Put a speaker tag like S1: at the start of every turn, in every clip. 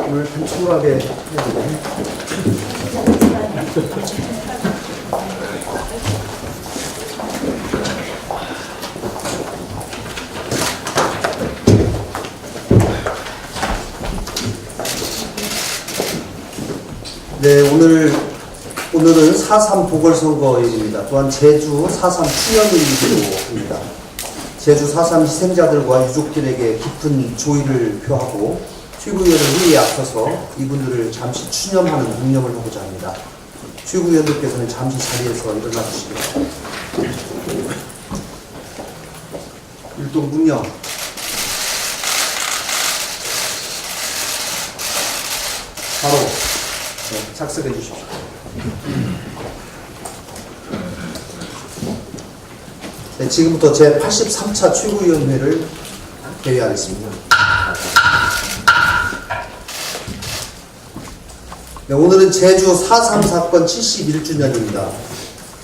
S1: 오늘 단촐하게 해야 되네. 네, 오늘은 4.3 보궐선거일입니다. 또한 제주 4.3 추념일입니다. 제주 4.3 희생자들과 유족들에게 깊은 조의를 표하고 최고위원을 회의에 앞서서 이분들을 잠시 추념하는 묵념을 하고자 합니다. 최고위원들께서는 잠시 자리에서 일어나 주시기 바랍니다. 율동 묵념. 바로 착석해 주십시오. 네, 지금부터 제83차 최고위원회를 개회하겠습니다. 네, 오늘은 제주 4.3 사건 71주년입니다.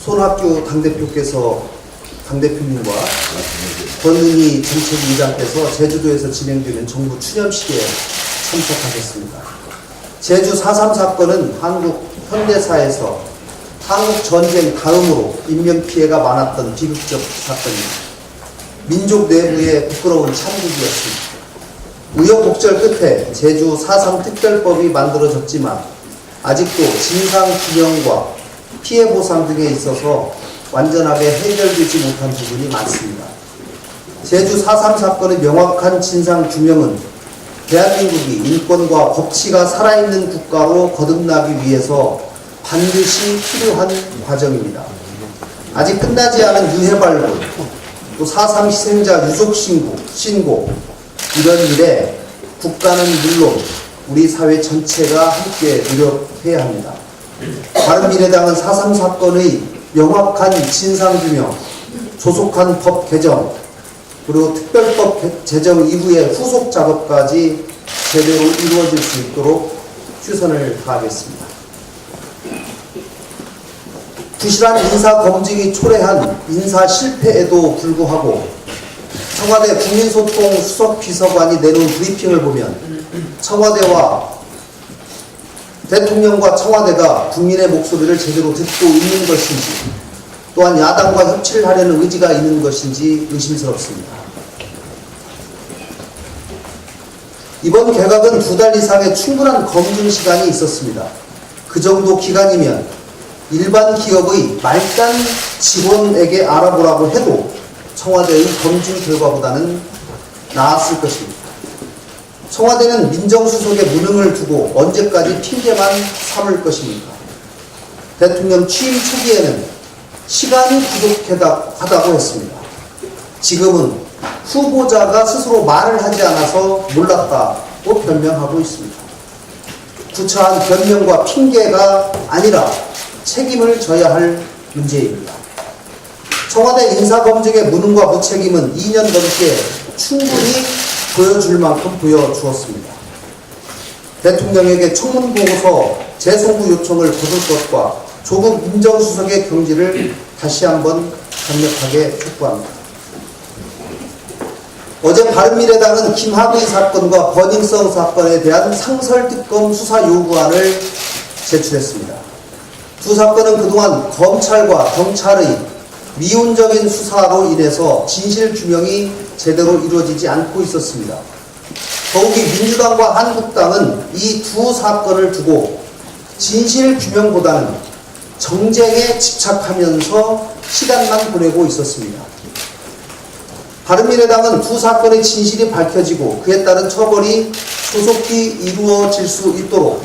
S1: 손학규 당대표님과 권은희 정책위의장께서 제주도에서 진행되는 정부 추념식에 참석하셨습니다. 제주 4.3 사건은 한국 현대사에서 한국 전쟁 다음으로 인명피해가 많았던 비극적 사건입니다. 민족 내부의 부끄러운 참극이었습니다. 우여곡절 끝에 제주 4.3 특별법이 만들어졌지만 아직도 진상규명과 피해보상 등에 있어서 완전하게 해결되지 못한 부분이 많습니다. 제주 4.3 사건의 명확한 진상규명은 대한민국이 인권과 법치가 살아있는 국가로 거듭나기 위해서 반드시 필요한 과정입니다. 아직 끝나지 않은 유해 발굴, 또 4.3 희생자 유족 신고, 이런 일에 국가는 물론 우리 사회 전체가 함께 노력해야 합니다. 바른미래당은 4.3 사건의 명확한 진상규명, 조속한 법 개정, 그리고 특별법 제정 이후의 후속 작업까지 제대로 이루어질 수 있도록 최선을 다하겠습니다. 부실한 인사검증이 초래한 인사 실패에도 불구하고 청와대 국민소통 수석비서관이 내놓은 브리핑을 보면 청와대와 대통령과 청와대가 국민의 목소리를 제대로 듣고 있는 것인지 또한 야당과 협치를 하려는 의지가 있는 것인지 의심스럽습니다. 이번 개각은 2달 이상의 충분한 검증 시간이 있었습니다. 그 정도 기간이면 일반 기업의 말단 직원에게 알아보라고 해도 청와대의 검증 결과보다는 나았을 것입니다. 청와대는 민정수석의 무능을 두고 언제까지 핑계만 삼을 것입니까? 대통령 취임 초기에는 시간이 부족하다고 했습니다. 지금은 후보자가 스스로 말을 하지 않아서 몰랐다고 변명하고 있습니다. 구차한 변명과 핑계가 아니라 책임을 져야 할 문제입니다. 청와대 인사검증의 무능과 무책임은 2년 넘게 충분히 보여줄 만큼 보여주었습니다. 대통령에게 청문보고서 재송부 요청을 거둘 것과 조국 민정수석의 경지를 다시 한번 강력하게 촉구합니다. 어제 바른미래당은 김학의 사건과 버닝썬 사건에 대한 상설특검 수사 요구안을 제출했습니다. 두 사건은 그동안 검찰과 경찰의 미온적인 수사로 인해서 진실규명이 제대로 이루어지지 않고 있었습니다. 더욱이 민주당과 한국당은 이 두 사건을 두고 진실규명보다는 정쟁에 집착하면서 시간만 보내고 있었습니다. 바른미래당은 두 사건의 진실이 밝혀지고 그에 따른 처벌이 조속히 이루어질 수 있도록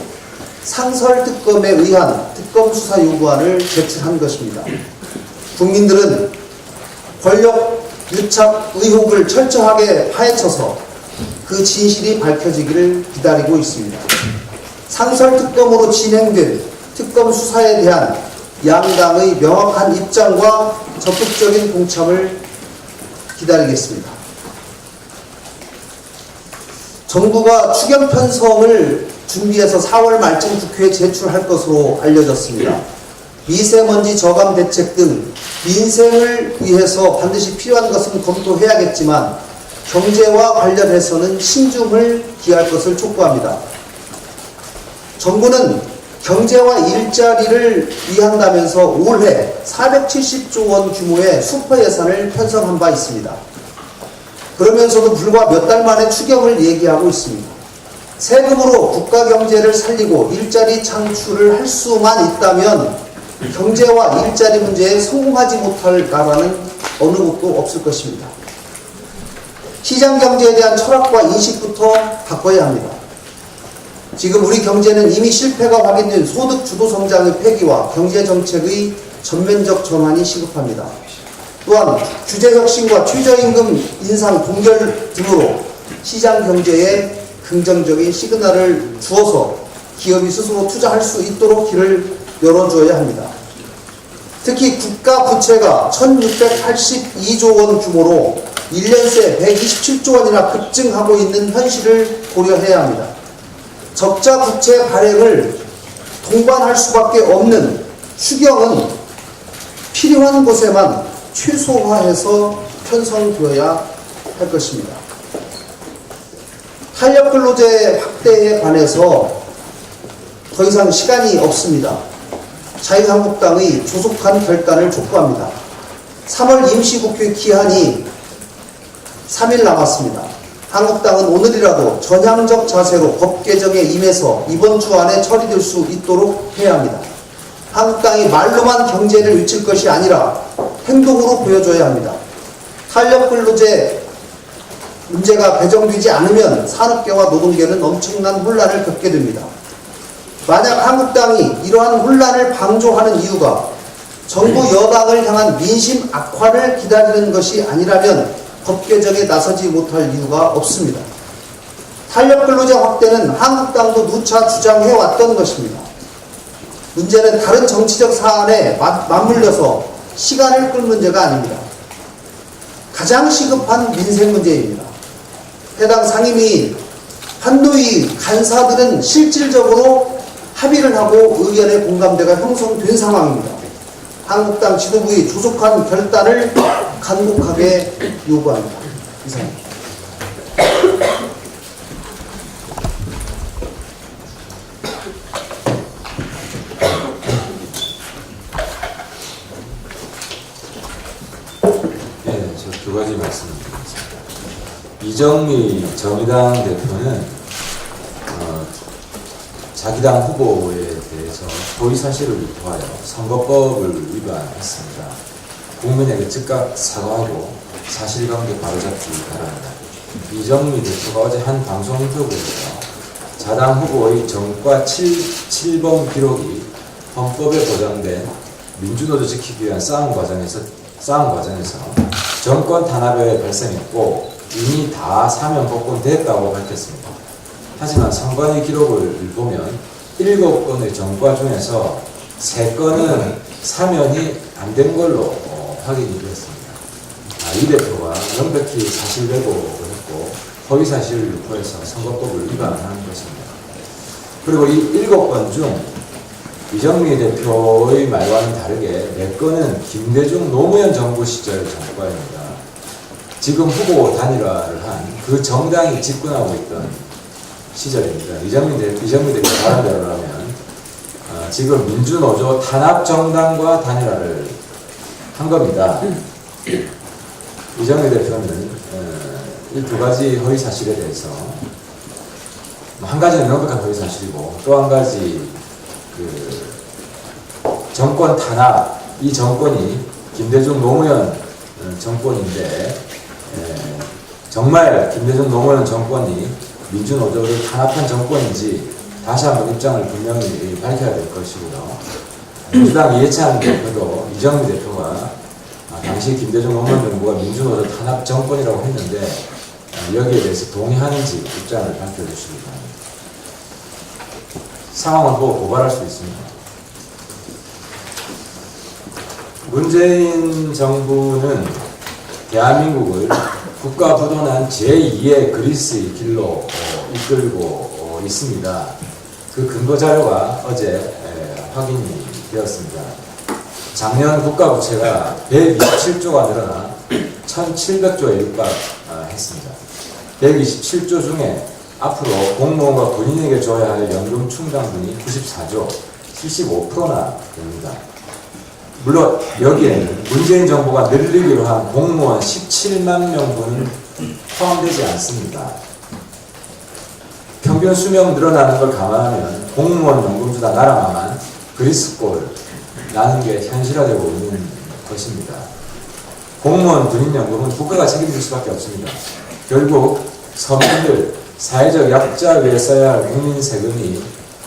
S1: 상설특검에 의한 특검 수사 요구안을 제출한 것입니다. 국민들은 권력 유착 의혹을 철저하게 파헤쳐서 그 진실이 밝혀지기를 기다리고 있습니다. 상설특검으로 진행된 특검 수사에 대한 양당의 명확한 입장과 적극적인 동참을 기다리겠습니다. 정부가 추경 편성을 준비해서 4월 말쯤 국회에 제출할 것으로 알려졌습니다. 미세먼지 저감 대책 등 민생을 위해서 반드시 필요한 것은 검토해야겠지만 경제와 관련해서는 신중을 기할 것을 촉구합니다. 정부는 경제와 일자리를 위한다면서 올해 470조 원 규모의 슈퍼 예산을 편성한 바 있습니다. 그러면서도 불과 몇 달 만에 추경을 얘기하고 있습니다. 세금으로 국가 경제를 살리고 일자리 창출을 할 수만 있다면 경제와 일자리 문제에 성공하지 못할 나라는 어느 곳도 없을 것입니다. 시장 경제에 대한 철학과 인식부터 바꿔야 합니다. 지금 우리 경제는 이미 실패가 확인된 소득 주도 성장의 폐기와 경제 정책의 전면적 전환이 시급합니다. 또한 규제 혁신과 최저임금 인상 동결 등으로 시장 경제에 긍정적인 시그널을 주어서 기업이 스스로 투자할 수 있도록 길을 열어줘야 합니다. 특히 국가 부채가 1682조 원 규모로 1년 새 127조 원이나 급증하고 있는 현실을 고려해야 합니다. 적자 부채 발행을 동반할 수밖에 없는 추경은 필요한 곳에만 최소화해서 편성되어야 할 것입니다. 탄력근로제 확대에 관해서 더 이상 시간이 없습니다. 자유한국당의 조속한 결단을 촉구합니다. 3월 임시국회 기한이 3일 남았습니다. 한국당은 오늘이라도 전향적 자세로 법 개정에 임해서 이번 주 안에 처리될 수 있도록 해야 합니다. 한국당이 말로만 경제를 외칠 것이 아니라 행동으로 보여줘야 합니다. 탄력근로제 문제가 개정되지 않으면 산업계와 노동계는 엄청난 혼란을 겪게 됩니다. 만약 한국당이 이러한 혼란을 방조하는 이유가 정부 여당을 향한 민심 악화를 기다리는 것이 아니라면 법 개정에 나서지 못할 이유가 없습니다. 탄력근로제 확대는 한국당도 누차 주장해왔던 것입니다. 문제는 다른 정치적 사안에 맞물려서 시간을 끌 문제가 아닙니다. 가장 시급한 민생 문제입니다. 해당 상임위 판노위 간사들은 실질적으로 합의를 하고 의견의 공감대가 형성된 상황입니다. 한국당 지도부의 조속한 결단을 간곡하게 요구합니다. 이상입니다.
S2: 네, 저 두 가지 말씀드리겠습니다. 이정미 정의당 대표는 자기 당 후보에 대해서 허위사실을 유포하여 선거법을 위반했습니다. 국민에게 즉각 사과하고 사실관계 바로잡기 바랍니다. 이정미 대표가 어제 한 방송 인터뷰에서 자당 후보의 정과 7번 기록이 헌법에 보장된 민주노조 지키기 위한 싸움 과정에서 정권 탄압에 발생했고 이미 다 사면 복권됐다고 밝혔습니다. 하지만 선관위 기록을 보면 7건의 정과 중에서 3건은 사면이 안 된 걸로 확인이 되었습니다. 이 대표가 명백히 사실 왜곡을 했고 허위사실을 유포해서 선거법을 위반한 것입니다. 그리고 이 7건 중 이정미 대표의 말과는 다르게 4건은 김대중 노무현 정부 시절 정과입니다. 지금 후보 단일화를 한 그 정당이 집권하고 있던 시절입니다. 이정미 대표 말한대로라면 지금 민주노조 탄압정당과 단일화를 한 겁니다. 이정미 대표는 이 두 가지 허위사실에 대해서 한 가지는 명백한 허위사실이고 또 한 가지 정권 탄압, 이 정권이 김대중 노무현 정권인데 정말 김대중 노무현 정권이 민주노조를 탄압한 정권인지 다시 한번 입장을 분명히 밝혀야 될 것이고요. 민주당 이해찬 대표도 이정미 대표가 당시 김대중 노무현 정부가 민주노조 탄압 정권이라고 했는데 여기에 대해서 동의하는지 입장을 밝혀주시기 바랍니다. 상황을 보고 고발할 수 있습니다. 문재인 정부는 대한민국을 국가부도난 제2의 그리스의 길로 이끌고 있습니다. 그 근거 자료가 어제 확인이 되었습니다. 작년 국가부채가 127조가 늘어나 1700조에 육박했습니다. 127조 중에 앞으로 공무원과 군인에게 줘야 할 연금 충당분이 94조, 75%나 됩니다. 물론 여기에는 문재인 정부가 늘리기로 한 공무원 17만 명분은 포함되지 않습니다. 평균 수명 늘어나는 걸 감안하면 공무원 연금 주다 나라만 그리스꼴 나는 게 현실화되고 있는 것입니다. 공무원 군인연금은 국가가 책임질 수밖에 없습니다. 결국 서민들, 사회적 약자 위에 써야 할 국민 세금이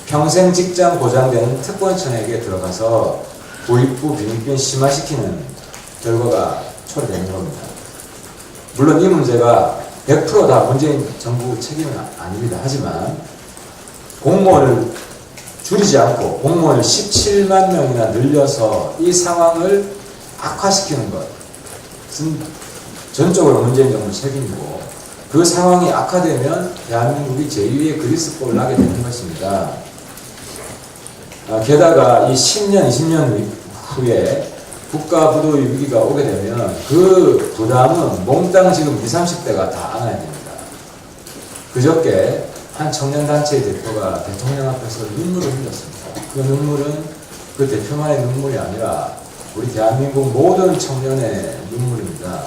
S2: 평생 직장 보장되는 특권층에게 들어가서 부익부 빈익빈 심화시키는 결과가 초래되는 겁니다. 물론 이 문제가 100% 문재인 정부 책임은 아닙니다. 하지만 공무원을 줄이지 않고 공무원을 17만 명이나 늘려서 이 상황을 악화시키는 것은 전적으로 문재인 정부 책임이고, 그 상황이 악화되면 대한민국이 제2의 그리스꼴을 나게 되는 것입니다. 게다가 이 10년, 20년 후에 국가 부도의 위기가 오게 되면 그 부담은 몽땅 지금 20, 30대가 다 안아야 됩니다. 그저께 한 청년단체의 대표가 대통령 앞에서 눈물을 흘렸습니다. 그 눈물은 그 대표만의 눈물이 아니라 우리 대한민국 모든 청년의 눈물입니다.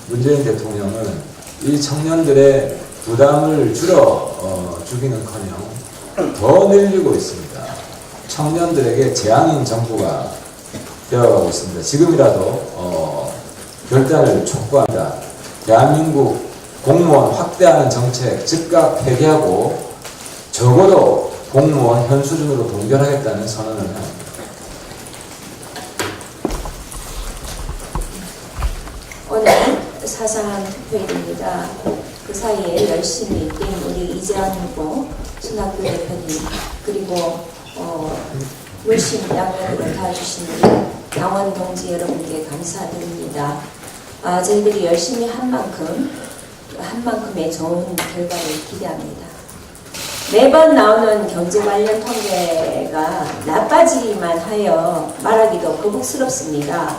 S2: 문재인 대통령은 이 청년들의 부담을 주기는커녕 더 늘리고 있습니다. 청년들에게 재앙인 정부가 되어가고 있습니다. 지금이라도 결단을 촉구한다. 대한민국 공무원 확대하는 정책 즉각 폐기하고 적어도 공무원 현 수준으로 동결하겠다는 선언을 합니다.
S3: 오늘 사상한 투표일입니다. 그 사이에 열심히 뛴 우리 이재환 후보, 손학규 대표님, 그리고 물심 양면으로 도와주신 우리 양원 동지 여러분께 감사드립니다. 저희들이 열심히 한 만큼의 좋은 결과를 기대합니다. 매번 나오는 경제 관련 통계가 나빠지기만 하여 말하기도 거북스럽습니다.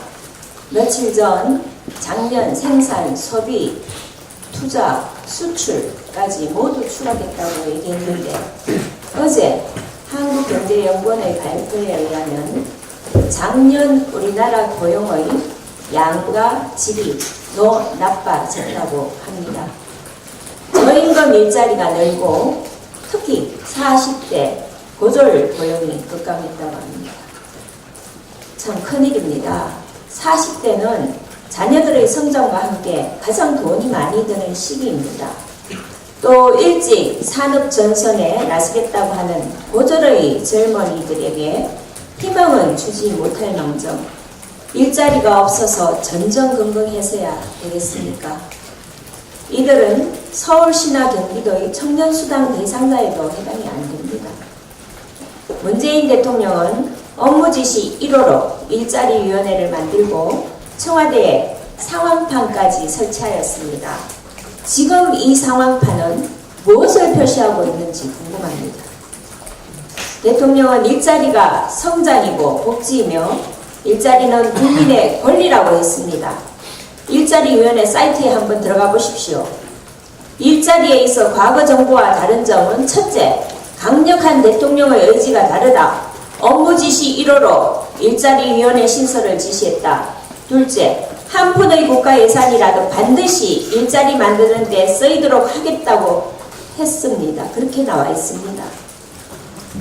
S3: 며칠 전 작년 생산, 소비, 투자, 수출까지 모두 추락했다고 얘기했는데, 어제 한국경제연구원의 발표에 의하면 작년 우리나라 고용의 양과 질이 더 나빠졌다고 합니다. 저임금 일자리가 늘고 특히 40대 고졸 고용이 급감했다고 합니다. 참 큰일입니다. 40대는 자녀들의 성장과 함께 가장 돈이 많이 드는 시기입니다. 또 일찍 산업 전선에 나서겠다고 하는 고졸의 젊은이들에게 희망은 주지 못할 망정, 일자리가 없어서 전전긍긍해서야 되겠습니까? 이들은 서울시나 경기도의 청년수당 대상자에도 해당이 안 됩니다. 문재인 대통령은 업무지시 1호로 일자리위원회를 만들고 청와대에 상황판까지 설치하였습니다. 지금 이 상황판은 무엇을 표시하고 있는지 궁금합니다. 대통령은 일자리가 성장이고 복지이며 일자리는 국민의 권리라고 했습니다. 일자리위원회 사이트에 한번 들어가 보십시오. 일자리에 있어 과거 정부와 다른 점은 첫째, 강력한 대통령의 의지가 다르다. 업무지시 1호로 일자리위원회 신설을 지시했다. 둘째, 한 푼의 국가 예산이라도 반드시 일자리 만드는 데 쓰이도록 하겠다고 했습니다. 그렇게 나와 있습니다.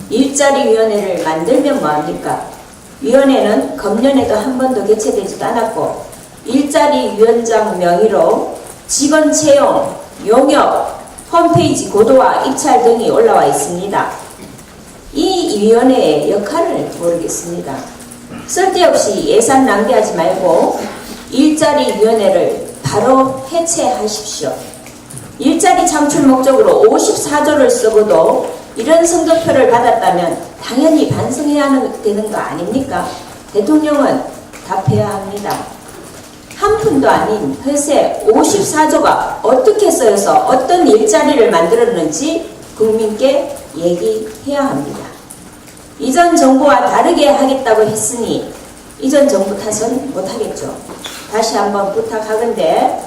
S3: 일자리위원회를 만들면 뭐합니까? 위원회는 금년에도 한 번도 개최되지도 않았고 일자리위원장 명의로 직원 채용, 용역, 홈페이지 고도화, 입찰 등이 올라와 있습니다. 이 위원회의 역할을 모르겠습니다. 쓸데없이 예산 낭비하지 말고 일자리위원회를 바로 해체하십시오. 일자리 창출 목적으로 54조를 쓰고도 이런 성적표를 받았다면 당연히 반성해야 되는 거 아닙니까? 대통령은 답해야 합니다. 한 푼도 아닌 회세 54조가 어떻게 쓰여서 어떤 일자리를 만들었는지 국민께 얘기해야 합니다. 이전 정부와 다르게 하겠다고 했으니 이전 정부 탓은 못하겠죠. 다시 한번 부탁하건대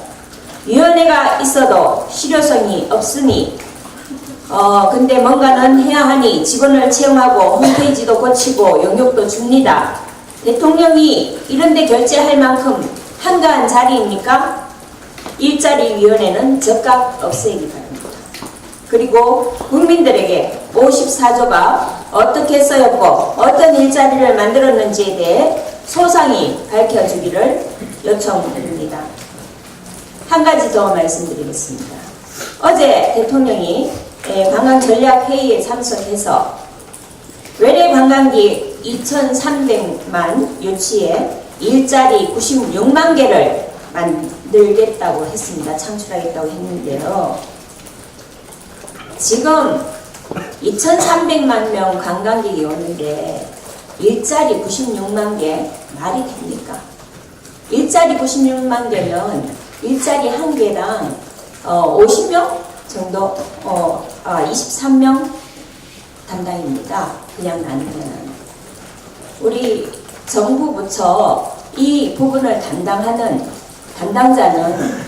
S3: 위원회가 있어도 실효성이 없으니 근데 뭔가는 해야 하니 직원을 채용하고 홈페이지도 고치고 용역도 줍니다. 대통령이 이런데 결제할 만큼 한가한 자리입니까? 일자리위원회는 즉각 없애기 바랍니다. 그리고 국민들에게 54조가 어떻게 쓰였고 어떤 일자리를 만들었는지에 대해 소상히 밝혀주기를 요청드립니다. 한 가지 더 말씀드리겠습니다. 어제 대통령이 관광전략회의에 참석해서 외래 관광객 2,300만 유치에 일자리 96만 개를 만들겠다고 했습니다. 창출하겠다고 했는데요. 지금 2,300만 명 관광객이 오는데 일자리 96만 개 말이 됩니까? 일자리 96만 개면 일자리 한 개랑 50명 정도, 23명 담당입니다. 그냥 나누면. 우리 정부 부처 이 부분을 담당하는 담당자는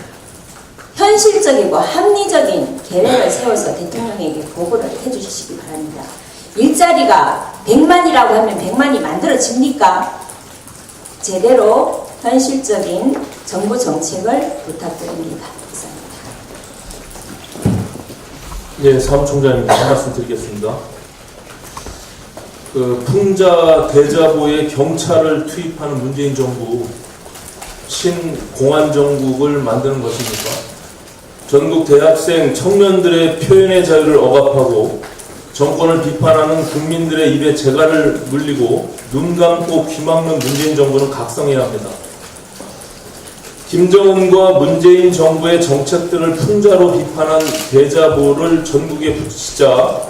S3: 현실적이고 합리적인 계획을 세워서 대통령에게 보고를 해주시기 바랍니다. 일자리가 100만이라고 하면 100만이 만들어집니까? 제대로 현실적인 정부 정책을 부탁드립니다. 이상입니다.
S4: 예, 사무총장님 한 말씀 드리겠습니다. 풍자 대자보에 경찰을 투입하는 문재인 정부 신공안정국을 만드는 것입니까? 전국 대학생 청년들의 표현의 자유를 억압하고 정권을 비판하는 국민들의 입에 재갈을 물리고 눈 감고 귀 막는 문재인 정부는 각성해야 합니다. 김정은과 문재인 정부의 정책들을 풍자로 비판한 대자보를 전국에 붙이자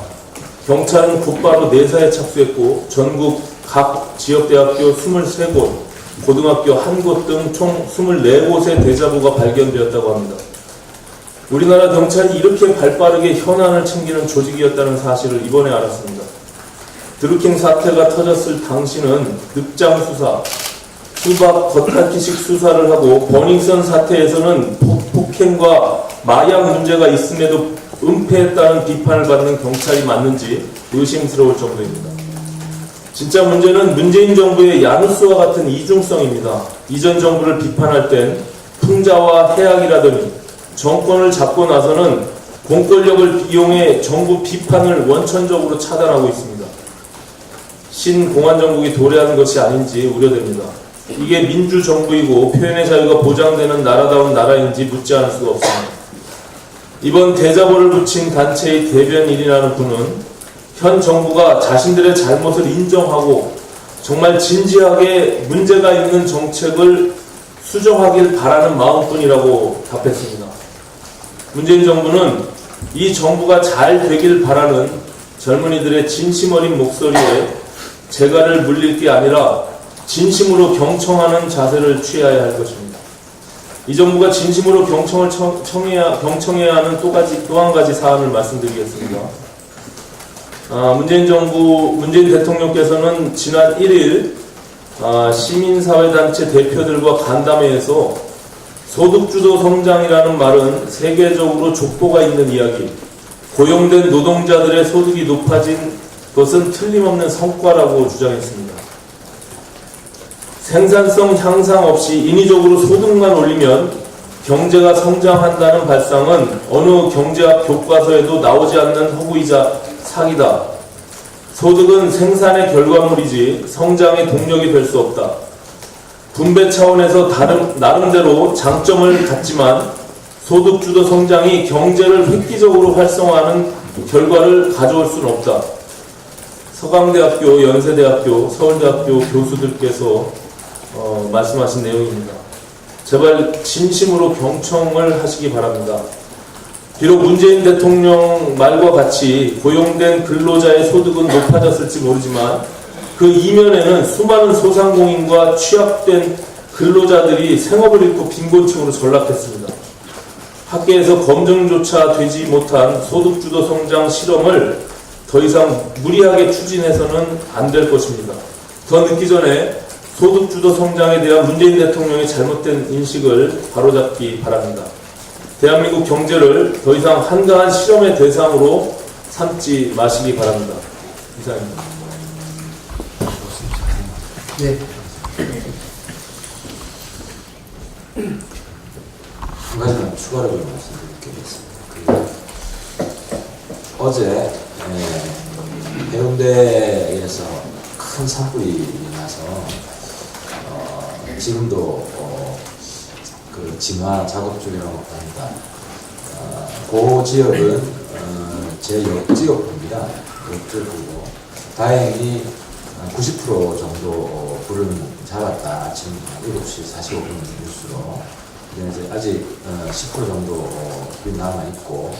S4: 경찰은 곧바로 내사에 착수했고 전국 각 지역대학교 23곳, 고등학교 1곳 등 총 24곳의 대자보가 발견되었다고 합니다. 우리나라 경찰이 이렇게 발빠르게 현안을 챙기는 조직이었다는 사실을 이번에 알았습니다. 드루킹 사태가 터졌을 당시는 늑장 수사, 수박 겉핥기식 수사를 하고 버닝썬 사태에서는 폭행과 마약 문제가 있음에도 은폐했다는 비판을 받는 경찰이 맞는지 의심스러울 정도입니다. 진짜 문제는 문재인 정부의 야누스와 같은 이중성입니다. 이전 정부를 비판할 땐 풍자와 해악이라더니 정권을 잡고 나서는 공권력을 이용해 정부 비판을 원천적으로 차단하고 있습니다. 신공안정국이 도래하는 것이 아닌지 우려됩니다. 이게 민주정부이고 표현의 자유가 보장되는 나라다운 나라인지 묻지 않을 수가 없습니다. 이번 대자보를 붙인 단체의 대변인이라는 분은 현 정부가 자신들의 잘못을 인정하고 정말 진지하게 문제가 있는 정책을 수정하길 바라는 마음뿐이라고 답했습니다. 문재인 정부는 이 정부가 잘 되길 바라는 젊은이들의 진심 어린 목소리에 재갈을 물릴 게 아니라 진심으로 경청하는 자세를 취해야 할 것입니다. 이 정부가 진심으로 경청해야 하는 또 한 가지 사안을 말씀드리겠습니다. 문재인 대통령께서는 지난 1일 시민사회단체 대표들과 간담회에서 소득주도 성장이라는 말은 세계적으로 족보가 있는 이야기, 고용된 노동자들의 소득이 높아진 것은 틀림없는 성과라고 주장했습니다. 생산성 향상 없이 인위적으로 소득만 올리면 경제가 성장한다는 발상은 어느 경제학 교과서에도 나오지 않는 허구이자 사기다. 소득은 생산의 결과물이지 성장의 동력이 될 수 없다. 분배 차원에서 나름대로 장점을 갖지만 소득주도 성장이 경제를 획기적으로 활성화하는 결과를 가져올 수는 없다. 서강대학교, 연세대학교, 서울대학교 교수들께서 말씀하신 내용입니다. 제발 진심으로 경청을 하시기 바랍니다. 비록 문재인 대통령 말과 같이 고용된 근로자의 소득은 높아졌을지 모르지만 그 이면에는 수많은 소상공인과 취약된 근로자들이 생업을 잃고 빈곤층으로 전락했습니다. 학계에서 검증조차 되지 못한 소득주도 성장 실험을 더 이상 무리하게 추진해서는 안 될 것입니다. 더 늦기 전에 소득주도 성장에 대한 문재인 대통령의 잘못된 인식을 바로잡기 바랍니다. 대한민국 경제를 더 이상 한가한 실험의 대상으로 삼지 마시기 바랍니다. 이상입니다.
S1: 네.
S2: 한 가지만 추가로 좀 말씀드리겠습니다. 어제 해운대에서 큰 산불이 나서 지금도 그 진화 작업 중이라고 합니다. 그 지역은 제 옆지역입니다. 옆지역이고 다행히 90% 정도 불은 잡았다. 아침 7시 45분 뉴스로. 이제 아직 10% 정도 불이 남아있고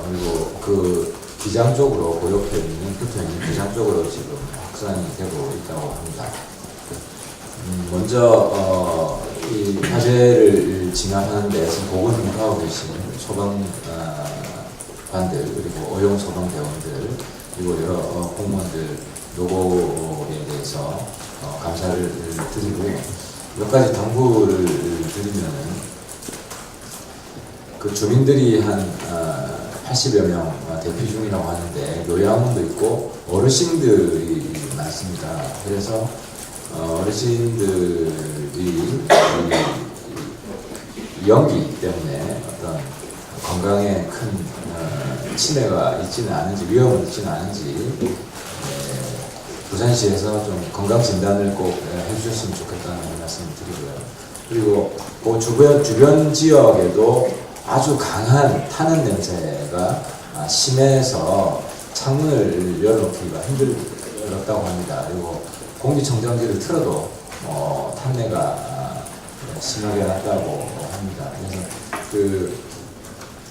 S2: 그리고 그 기장 쪽으로 그 옆에 있는 붙어 있는 기장 쪽으로 지금 확산이 되고 있다고 합니다. 먼저 이 화재를 진압하는 데서 보건하고 계신 소방관들 그리고 어용 소방대원들 그리고 여러 공무원들 노고에 대해서 감사를 드리고요. 몇 가지 당부를 드리면은 그 주민들이 한 80여 명 대피 중이라고 하는데 요양원도 있고 어르신들이 많습니다. 그래서 어르신들이 이 연기 때문에 어떤 건강에 큰 침해가 있지는 않은지 위험은 있지는 않은지 부산시에서 좀 건강진단을 꼭 해주셨으면 좋겠다는 말씀을 드리고요. 그리고 그 주변 지역에도 아주 강한 타는 냄새가 심해서 창문을 열어놓기가 힘들었다고 합니다. 그리고 공기청정기를 틀어도 탄내가 심하게 났다고 합니다. 그래서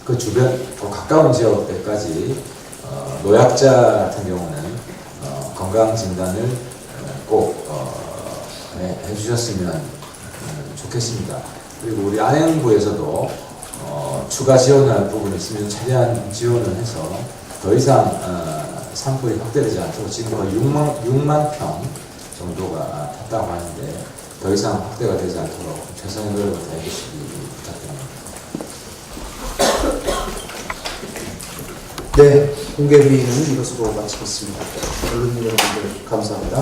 S2: 그 주변 가까운 지역에까지 노약자 같은 경우는 건강진단을 꼭 해주셨으면 좋겠습니다. 그리고 우리 안행부에서도 추가 지원할 부분이 있으면 최대한 지원을 해서 더 이상 산불이 확대되지 않도록 지금 거의 6만 평 정도가 탔다고 하는데 더 이상 확대가 되지 않도록 최선의 노력을 다해주시기 부탁드립니다.
S1: 네, 공개회의는 이것으로 마치겠습니다. 언론인 여러분들 감사합니다.